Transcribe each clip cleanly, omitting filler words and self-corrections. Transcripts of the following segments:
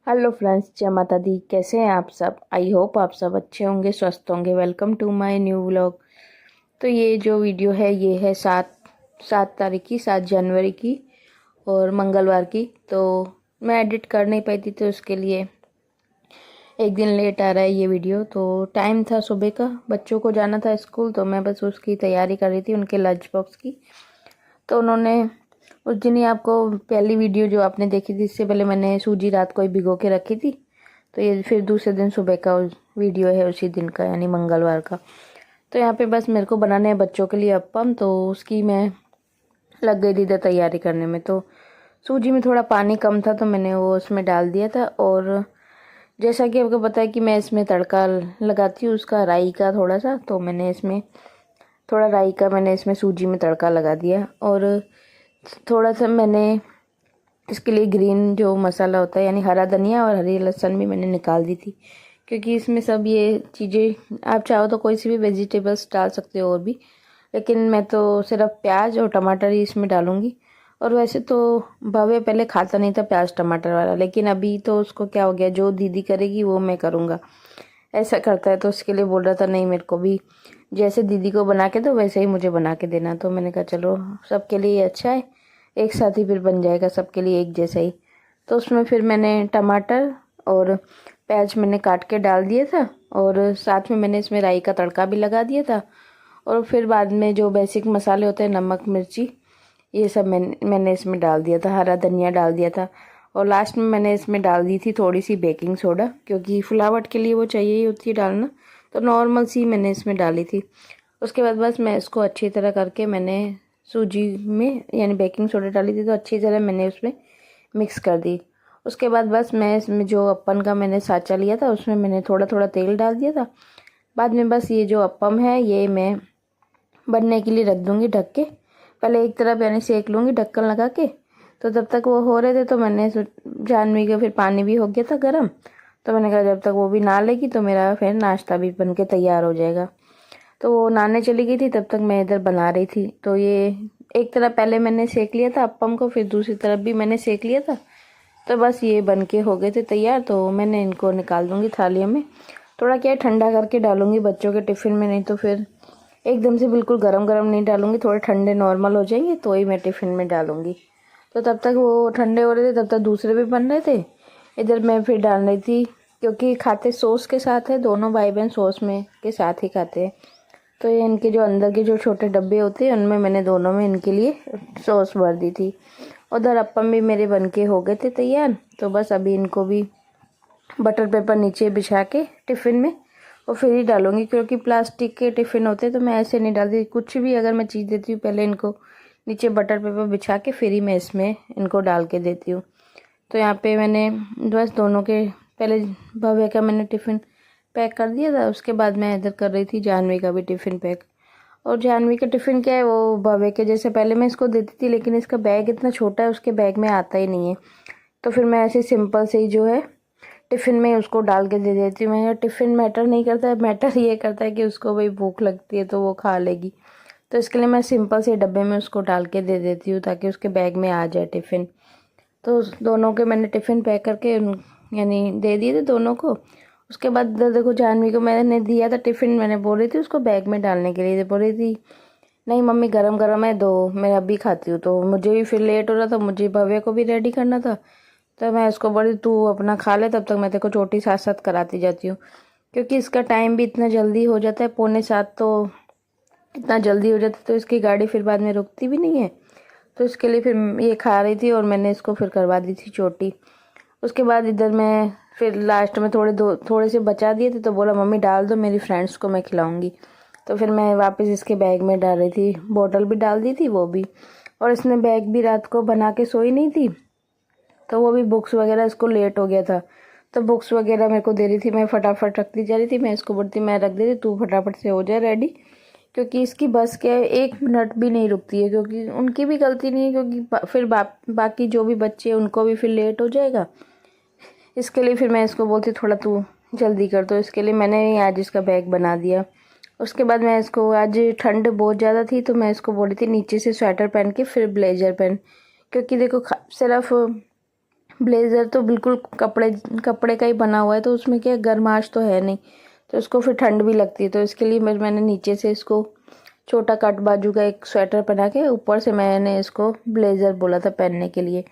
Hello friends, जय माता दी। कैसे हैं आप सब? आई होप आप सब अच्छे होंगे, स्वस्थ होंगे। Welcome to my new vlog. तो ये जो वीडियो है ये है 7 जनवरी की और मंगलवार की। तो मैं एडिट कर नहीं पाई थी, तो उसके लिए एक दिन लेट आ रहा है ये वीडियो। तो टाइम था सुबह का, बच्चों को जाना था स्कूल, तो मैं बस उसकी तैयारी कर रही थी, उनके लंच बॉक्स की। तो उन्होंने उस दिन ही, आपको पहली वीडियो जो आपने देखी थी, इससे पहले मैंने सूजी रात को ही भिगो के रखी थी। तो ये फिर दूसरे दिन सुबह का वीडियो है, उसी दिन का, यानी मंगलवार का। तो यहाँ पे बस मेरे को बनाने हैं बच्चों के लिए अप्पम, तो उसकी मैं लग गई थी इधर तैयारी करने में। तो सूजी में थोड़ा पानी कम था, तो मैंने वो उसमें डाल दिया था। और जैसा कि आपको पता है कि मैं इसमें तड़का लगाती हूँ उसका, राई का थोड़ा सा, तो मैंने इसमें थोड़ा राई का मैंने इसमें सूजी में तड़का लगा दिया। और थोड़ा सा मैंने इसके लिए ग्रीन जो मसाला होता है, यानी हरा धनिया और हरी लहसुन भी मैंने निकाल दी थी, क्योंकि इसमें सब ये चीज़ें आप चाहो तो कोई सी भी वेजिटेबल्स डाल सकते हो और भी, लेकिन मैं तो सिर्फ प्याज और टमाटर ही इसमें डालूंगी। और वैसे तो भव्य पहले खाता नहीं था प्याज टमाटर वाला, लेकिन अभी तो उसको क्या हो गया, जो दीदी करेगी वो मैं करूँगा ऐसा करता है। तो उसके लिए बोल रहा था नहीं, मेरे को भी जैसे दीदी को बना के दो वैसे ही मुझे बना के देना। तो मैंने कहा चलो सबके लिए अच्छा है, एक साथ ही फिर बन जाएगा सबके लिए एक जैसा ही। तो उसमें फिर मैंने टमाटर और प्याज मैंने काट के डाल दिया था, और साथ में मैंने इसमें राई का तड़का भी लगा दिया था। और फिर बाद में जो बेसिक मसाले होते हैं, नमक मिर्ची, ये सब मैंने इसमें डाल दिया था, हरा धनिया डाल दिया था। और लास्ट में मैंने इसमें डाल दी थी थोड़ी सी बेकिंग सोडा, क्योंकि फुलावट के लिए वो चाहिए ही होती है डालना। तो नॉर्मल सी मैंने इसमें डाली थी। उसके बाद बस मैं इसको अच्छी तरह करके मैंने सूजी में यानी बेकिंग सोडा डाली थी, तो अच्छी तरह मैंने उसमें मिक्स कर दी। उसके बाद बस मैं इसमें जो अप्पम का मैंने साँचा लिया था उसमें मैंने थोड़ा थोड़ा तेल डाल दिया था। बाद में बस ये जो अप्पम है ये मैं बनने के लिए रख दूँगी ढक के। पहले एक तरफ यानी सेक लूँगी ढक्कन लगा के। तो जब तक वो हो रहे थे तो मैंने जानवी का फिर पानी भी हो गया था गर्म। तो मैंने कहा जब तक वो भी नहा लेगी तो मेरा फिर नाश्ता भी बन के तैयार हो जाएगा। तो वो नहाने चली गई थी, तब तक मैं इधर बना रही थी। तो ये एक तरफ पहले मैंने सेक लिया था अप्पम को, फिर दूसरी तरफ भी मैंने सेक लिया था। तो बस ये बन के हो गए थे तैयार। तो मैंने इनको निकाल दूँगी थालियों में। थोड़ा क्या है, ठंडा करके डालूँगी बच्चों के टिफ़िन में, नहीं तो फिर एकदम से बिल्कुल गरम गरम नहीं डालूँगी, थोड़े ठंडे नॉर्मल हो जाएंगे तो ही मैं टिफ़िन में डालूँगी। तो तब तक वो ठंडे हो रहे थे, तब तक दूसरे भी बन रहे थे। इधर मैं फिर डाल रही थी, क्योंकि खाते सॉस के साथ है, दोनों भाई बहन सॉस में के साथ ही खाते हैं। तो ये इनके जो अंदर के जो छोटे डब्बे होते हैं उनमें मैंने दोनों में इनके लिए सॉस भर दी थी। उधर अप्पम भी मेरे बन के हो गए थे तैयार। तो बस अभी इनको भी बटर पेपर नीचे बिछा के टिफ़िन में और फिर ही डालूंगी, क्योंकि प्लास्टिक के टिफ़िन होते हैं तो मैं ऐसे नहीं डालती। कुछ भी अगर मैं चीज़ देती हूँ पहले इनको नीचे बटर पेपर बिछा के फिर ही मैं इसमें इनको डाल के देती हूँ। तो यहाँ पे मैंने बस दोनों के पहले भव्य का मैंने टिफ़िन पैक कर दिया था। उसके बाद मैं इधर कर रही थी जानवी का भी टिफ़िन पैक। और जानवी का टिफ़िन क्या है, वो भव्य के जैसे पहले मैं इसको देती थी, लेकिन इसका बैग इतना छोटा है, उसके बैग में आता ही नहीं है। तो फिर मैं ऐसे सिंपल से ही जो है टिफ़िन में उसको डाल के दे देती हूँ। मैं टिफ़िन मैटर नहीं करता है, मैटर ये करता है कि उसको भाई भूख लगती है तो वो खा लेगी। तो इसके लिए मैं सिंपल से डब्बे में उसको डाल के दे देती हूँ, ताकि उसके बैग में आ जाए टिफ़िन। तो दोनों के मैंने टिफ़िन पैक करके यानी दे दिए थे दोनों को। उसके बाद इधर देखो, जानवी को मैंने दिया था टिफ़िन, मैंने बोल रही थी उसको बैग में डालने के लिए, बोल रही थी नहीं मम्मी गरम गरम है दो, मैं अभी खाती हूँ। तो मुझे भी फिर लेट हो रहा था, मुझे भव्य को भी रेडी करना था। तो मैं उसको बोली तू अपना खा ले, तब तक मैं तेरे को चोटी साथ साथ कराती जाती हूँ, क्योंकि इसका टाइम भी इतना जल्दी हो जाता है, 6:45। तो इतना जल्दी हो जाता है तो इसकी गाड़ी फिर बाद में रुकती भी नहीं है। तो इसके लिए फिर ये खा रही थी और मैंने इसको फिर करवा दी थी चोटी। उसके बाद इधर मैं फिर लास्ट में थोड़े से बचा दिए थे, तो बोला मम्मी डाल दो, मेरी फ्रेंड्स को मैं खिलाऊंगी। तो फिर मैं वापस इसके बैग में डाल रही थी, बोतल भी डाल दी थी वो भी। और इसने बैग भी रात को बना के सोई नहीं थी, तो वो भी बुक्स वगैरह इसको लेट हो गया था। तो बुक्स वगैरह मेरे को दे रही थी, मैं फटाफट रखती जा रही थी। मैं इसको बोलती मैं रख देती, तू फटाफट से हो जाए रेडी, क्योंकि इसकी बस क्या है, 1 मिनट भी नहीं रुकती है। क्योंकि उनकी भी गलती नहीं है, क्योंकि फिर बाकी जो भी बच्चे हैं उनको भी फिर लेट हो जाएगा। इसके लिए फिर मैं इसको बोलती थोड़ा तू जल्दी कर। तो इसके लिए मैंने आज इसका बैग बना दिया। उसके बाद मैं इसको, आज ठंड बहुत ज़्यादा थी तो मैं इसको बोली थी नीचे से स्वेटर पहन के फिर ब्लेजर पहन, क्योंकि देखो सिर्फ ब्लेज़र तो बिल्कुल कपड़े कपड़े का ही बना हुआ है, तो उसमें क्या गर्माश तो है नहीं, तो इसको फिर ठंड भी लगती है। तो इसके लिए मैंने नीचे से इसको छोटा कट बाजू का एक स्वेटर पहना के ऊपर से मैंने इसको ब्लेज़र बोला था पहनने के लिए।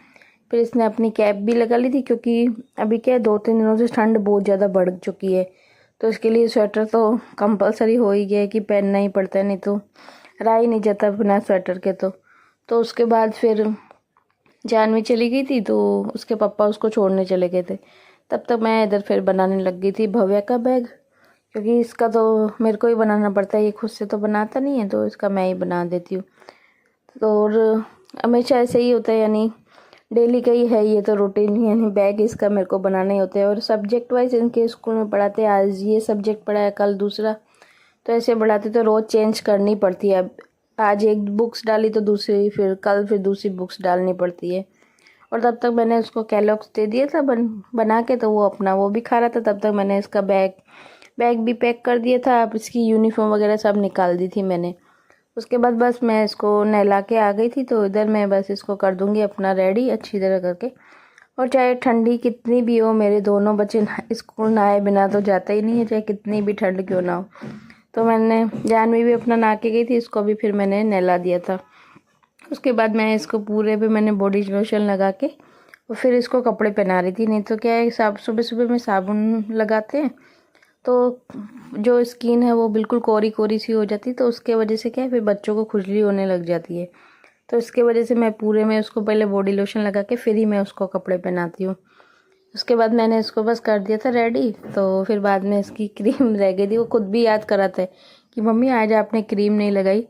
फिर इसने अपनी कैप भी लगा ली थी, क्योंकि अभी क्या है 2-3 दिनों से ठंड बहुत ज़्यादा बढ़ चुकी है, तो इसके लिए स्वेटर तो कंपलसरी हो ही गया है कि पहनना ही पड़ता है, नहीं तो रहा ही नहीं जाता बिना स्वेटर के। तो उसके बाद फिर जानवी चली गई थी, तो उसके पापा उसको छोड़ने चले गए थे। तब तक मैं इधर फिर बनाने लग गई थी भव्या का बैग, क्योंकि इसका तो मेरे को ही बनाना पड़ता है, ये खुद से तो बनाता नहीं है, तो इसका मैं ही बना देती हूँ। तो और हमेशा ऐसे ही होता है, यानी डेली का ही है ये तो रूटीन, यानी बैग इसका मेरे को बनाना ही होता है। और सब्जेक्ट वाइज इनके स्कूल में पढ़ाते हैं, आज ये सब्जेक्ट पढ़ाया कल दूसरा, तो ऐसे बढ़ाते तो रोज़ चेंज करनी पड़ती है। अब आज एक बुक्स डाली तो दूसरी, फिर कल फिर दूसरी बुक्स डालनी पड़ती है। और तब तक मैंने उसको कैलॉग्स दे दिया था बना के, तो वो अपना वो भी खा रहा था। तब तक मैंने इसका बैग भी पैक कर दिया था। अब इसकी यूनिफॉर्म वगैरह सब निकाल दी थी मैंने। उसके बाद बस मैं इसको नहला के आ गई थी, तो इधर मैं बस इसको कर दूँगी अपना रेडी अच्छी तरह करके। और चाहे ठंडी कितनी भी हो, मेरे दोनों बच्चे स्कूल नहाए बिना तो जाता ही नहीं है, चाहे कितनी भी ठंड क्यों ना हो। तो मैंने जानवी भी अपना नहा के गई थी, इसको भी फिर मैंने नहला दिया था। उसके बाद मैं इसको पूरे पे मैंने बॉडी लोशन लगा के और फिर इसको कपड़े पहना रही थी। नहीं तो क्या है, सुबह सुबह में साबुन लगाते हैं तो जो स्किन है वो बिल्कुल कोरी कोरी सी हो जाती है, तो उसके वजह से क्या है फिर बच्चों को खुजली होने लग जाती है। तो इसके वजह से मैं पूरे में उसको पहले बॉडी लोशन लगा के फिर ही मैं उसको कपड़े पहनाती हूँ। उसके बाद मैंने इसको बस कर दिया था रेडी। तो फिर बाद में इसकी क्रीम रह गई थी, वो खुद भी याद कराता है कि मम्मी आज आपने क्रीम नहीं लगाई।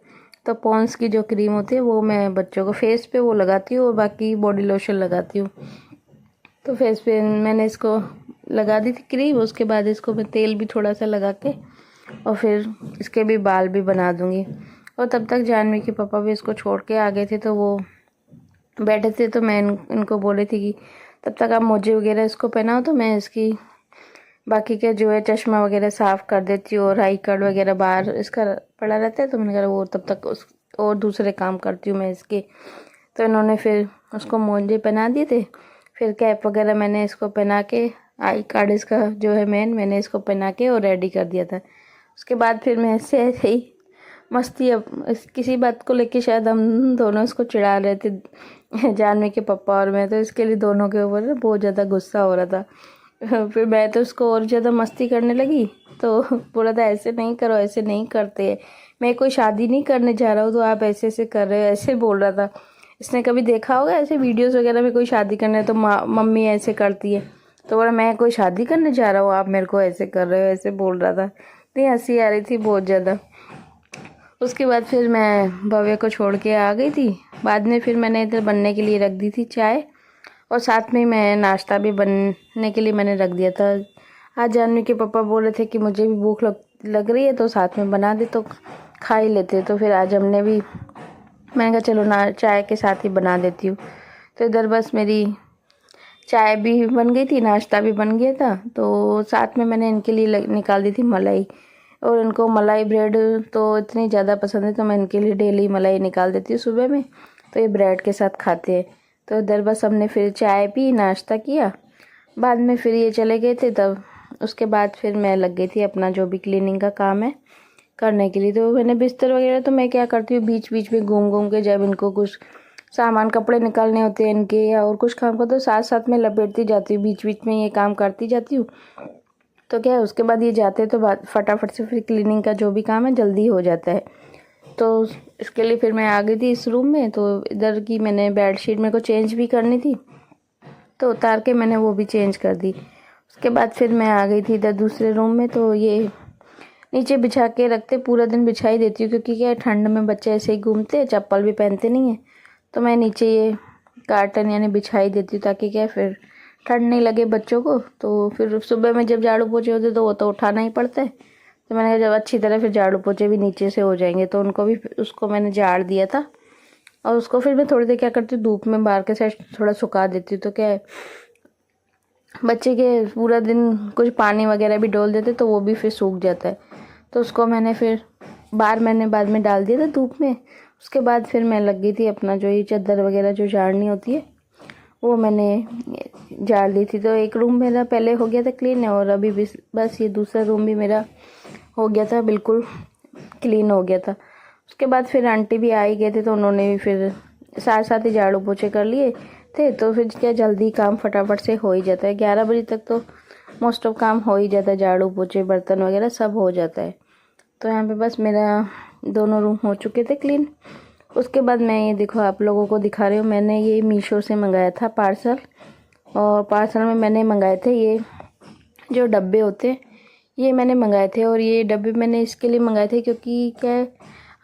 तो पॉन्स की जो क्रीम होती है वो मैं बच्चों को फेस पे वो लगाती हूँ और बाकी बॉडी लोशन लगाती हूँ। तो फेस पे मैंने इसको लगा दी थी क्रीम, उसके बाद इसको मैं तेल भी थोड़ा सा लगा के और फिर इसके भी बाल भी बना दूँगी। और तब तक जानवी के पापा भी इसको छोड़ के आ गए थे, तो वो बैठे थे, तो मैं इनको बोली थी कि तब तक आप मोजे वगैरह इसको पहनाओ, तो मैं इसकी बाकी के जो है चश्मा वगैरह साफ़ कर देती हूँ और आई कार्ड वगैरह बाहर इसका पड़ा रहता है, तो मैंने कहा वो तब तक उस और दूसरे काम करती हूँ मैं इसके। तो इन्होंने फिर उसको मोजे पहना दिए थे, फिर कैप वगैरह मैंने इसको पहना के आई कार्ड इसका जो है मैंने इसको पहना के और रेडी कर दिया था। उसके बाद फिर मैं ऐसे ही मस्ती, अब किसी बात को लेके शायद हम दोनों इसको चिढ़ा रहे थे जानवी के पापा और मैं, तो इसके लिए दोनों के ऊपर बहुत ज़्यादा गुस्सा हो रहा था। फिर मैं तो उसको और ज़्यादा मस्ती करने लगी, तो बोला था ऐसे नहीं करो, ऐसे नहीं करते, मैं कोई शादी नहीं करने जा रहा हूँ तो आप ऐसे ऐसे कर रहे हो, ऐसे बोल रहा था। इसने कभी देखा होगा ऐसे वीडियोस वगैरह में कोई शादी करने तो मम्मी ऐसे करती है, तो बोला मैं कोई शादी करने जा रहा हूँ आप मेरे को ऐसे कर रहे हो, ऐसे बोल रहा था। इतनी हंसी आ रही थी बहुत ज़्यादा। उसके बाद फिर मैं भव्य को छोड़ के आ गई थी। बाद में फिर मैंने इधर बनने के लिए रख दी थी चाय, और साथ में मैं नाश्ता भी बनने के लिए मैंने रख दिया था। आज जानवी के पापा बोल रहे थे कि मुझे भी भूख लग रही है, तो साथ में बना दे तो खा ही लेते। तो फिर आज हमने भी, मैंने कहा चलो ना चाय के साथ ही बना देती हूँ। तो इधर बस मेरी चाय भी बन गई थी, नाश्ता भी बन गया था, तो साथ में मैंने इनके लिए निकाल दी थी मलाई। और इनको मलाई ब्रेड तो इतनी ज़्यादा पसंद है, तो मैं इनके लिए डेली मलाई निकाल देती हूँ सुबह में, तो ये ब्रेड के साथ खाते हैं। तो इधर बस हमने फिर चाय पी, नाश्ता किया, बाद में फिर ये चले गए थे, तब उसके बाद फिर मैं लग गई थी अपना जो भी क्लीनिंग का काम है करने के लिए। तो मैंने बिस्तर वगैरह तो मैं क्या करती हूँ बीच बीच में घूम घूम के, जब इनको कुछ सामान कपड़े निकालने होते हैं इनके या और कुछ काम का, तो साथ साथ में लपेटती जाती हूँ, बीच बीच में ये काम करती जाती हूँ। तो क्या है उसके बाद ये जाते तो फटाफट से फिर क्लीनिंग का जो भी काम है जल्दी हो जाता है। तो इसके लिए फिर मैं आ गई थी इस रूम में। तो इधर की मैंने बेडशीट मेरे को चेंज भी करनी थी, तो उतार के मैंने वो भी चेंज कर दी। उसके बाद फिर मैं आ गई थी इधर दूसरे रूम में। तो ये नीचे बिछा के रखते, पूरा दिन बिछा ही देती हूँ, क्योंकि क्या है ठंड में बच्चे ऐसे ही घूमते हैं, चप्पल भी पहनते नहीं हैं, तो मैं नीचे ये कार्टन यानी बिछा ही देती हूँ, ताकि क्या फिर ठंड नहीं लगे बच्चों को। तो फिर सुबह में जब झाड़ू पोछे होते तो वो तो उठाना ही पड़ता है, तो मैंने कहा जब अच्छी तरह फिर झाड़ू पोछे भी नीचे से हो जाएंगे, तो उनको भी उसको मैंने झाड़ दिया था। और उसको फिर मैं थोड़ी देर क्या करती हूँ धूप में बाहर के साइड थोड़ा सुखा देती हूँ, तो क्या है बच्चे के पूरा दिन कुछ पानी वगैरह भी डोल देते तो वो भी फिर सूख जाता है। तो उसको मैंने फिर मैंने बाद में डाल दिया था धूप में। उसके बाद फिर मैं लग गई थी अपना जो ये चादर वगैरह जो झाड़नी होती है वो मैंने झाड़ दी थी। तो एक रूम मेरा पहले हो गया था क्लीन, और अभी भी बस ये दूसरा रूम भी मेरा हो गया था, बिल्कुल क्लीन हो गया था। उसके बाद फिर आंटी भी आ ही गए थे, तो उन्होंने भी फिर साथ साथ ही झाड़ू पोछे कर लिए थे। तो फिर क्या जल्दी काम फटाफट से हो ही जाता है, 11 बजे तक तो मोस्ट ऑफ काम हो ही जाता है, झाड़ू पोछे बर्तन वगैरह सब हो जाता है। तो यहाँ पे बस मेरा दोनों रूम हो चुके थे क्लीन। उसके बाद मैं ये देखो आप लोगों को दिखा रही हूँ, मैंने ये मीशो से मंगाया था पार्सल, और पार्सल में मैंने मंगाए थे ये जो डब्बे होते हैं, ये मैंने मंगाए थे। और ये डब्बे मैंने इसके लिए मंगाए थे क्योंकि क्या है,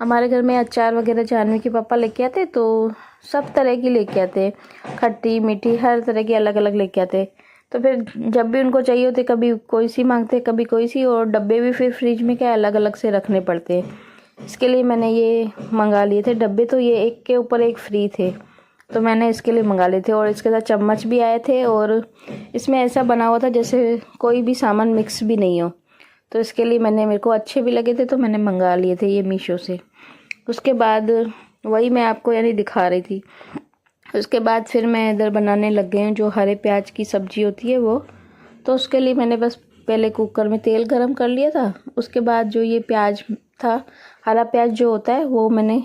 हमारे घर में अचार वगैरह जानवी के पापा लेके आते, तो सब तरह की लेके आते, खट्टी मीठी हर तरह की अलग अलग लेके आते। तो फिर जब भी उनको चाहिए होते, कभी कोई सी मांगते कभी कोई सी, और डब्बे भी फिर फ्रिज में क्या अलग अलग से रखने पड़ते हैं। इसके लिए मैंने ये मंगा लिए थे डब्बे, तो ये एक के ऊपर एक फ्री थे, तो मैंने इसके लिए मंगा लिए थे। और इसके साथ चम्मच भी आए थे, और इसमें ऐसा बना हुआ था जैसे कोई भी सामान मिक्स भी नहीं हो। तो इसके लिए मेरे को अच्छे भी लगे थे, तो मैंने मंगा लिए थे ये मीशो से। उसके बाद वही मैं आपको यानी दिखा रही थी। उसके बाद फिर मैं इधर बनाने लग गई हूँ जो हरे प्याज की सब्ज़ी होती है वो। तो उसके लिए मैंने बस पहले कुकर में तेल गरम कर लिया था। उसके बाद जो ये प्याज था, हरा प्याज जो होता है, वो मैंने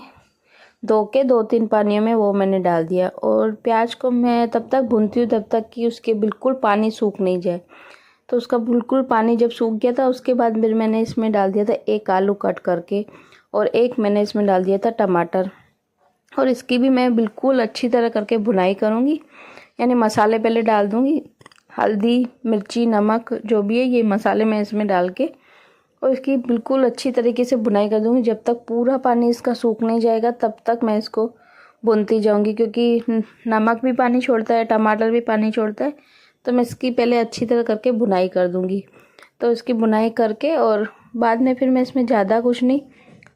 धो के 2-3 पानियों में वो मैंने डाल दिया। और प्याज को मैं तब तक भूनती हूँ जब तक कि उसके बिल्कुल पानी सूख नहीं जाए। तो उसका बिल्कुल पानी जब सूख गया था, उसके बाद फिर मैंने इसमें डाल दिया था एक आलू कट करके, और एक मैंने इसमें डाल दिया था टमाटर। और इसकी भी मैं बिल्कुल अच्छी तरह करके भुनाई करूँगी, यानी मसाले पहले डाल दूँगी, हल्दी मिर्ची नमक जो भी है ये मसाले मैं इसमें डाल के, और इसकी बिल्कुल अच्छी तरीके से भुनाई कर दूँगी। जब तक पूरा पानी इसका सूख नहीं जाएगा तब तक मैं इसको भूनती जाऊँगी, क्योंकि नमक भी पानी छोड़ता है, टमाटर भी पानी छोड़ता है। तो मैं इसकी पहले अच्छी तरह करके भुनाई कर दूँगी। तो इसकी भुनाई करके और बाद में फिर मैं इसमें ज़्यादा कुछ नहीं,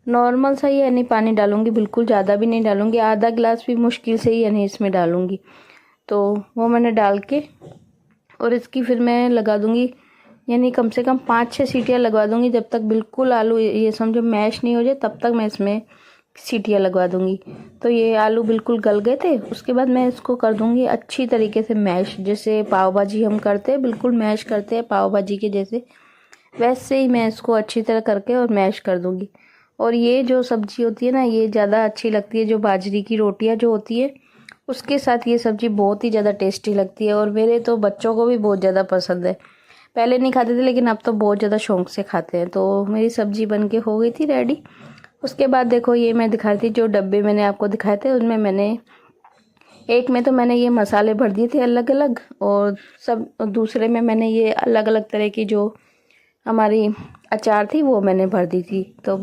नॉर्मल सा ही यानी पानी डालूँगी, बिल्कुल ज़्यादा भी नहीं डालूँगी, आधा गिलास भी मुश्किल से ही यानी इसमें डालूँगी। तो वो मैंने डाल के और इसकी फिर मैं लगा दूँगी, यानी कम से कम 5-6 सीटियाँ लगवा दूँगी, जब तक बिल्कुल आलू ये समझो मैश नहीं हो जाए तब तक मैं इसमें सीटियाँ लगवा दूँगी। तो ये आलू बिल्कुल गल गए थे। उसके बाद मैं इसको कर दूँगी अच्छी तरीके से मैश, जैसे पाव भाजी हम करते हैं, बिल्कुल मैश करते हैं पाव भाजी के जैसे, वैसे ही मैं इसको अच्छी तरह करके और मैश कर दूँगी। और ये जो सब्ज़ी होती है ना, ये ज़्यादा अच्छी लगती है, जो बाजरी की रोटियाँ जो होती है उसके साथ ये सब्ज़ी बहुत ही ज़्यादा टेस्टी लगती है। और मेरे तो बच्चों को भी बहुत ज़्यादा पसंद है। पहले नहीं खाते थे लेकिन अब तो बहुत ज़्यादा शौक़ से खाते हैं। तो मेरी सब्ज़ी बन के हो गई थी रेडी। उसके बाद देखो ये मैं दिखा रही थी, जो डब्बे मैंने आपको दिखाए थे उनमें मैंने एक में तो मैंने ये मसाले भर दिए थे अलग अलग, और सब दूसरे में मैंने ये अलग अलग तरह की जो हमारी अचार थी वो मैंने भर दी थी। तो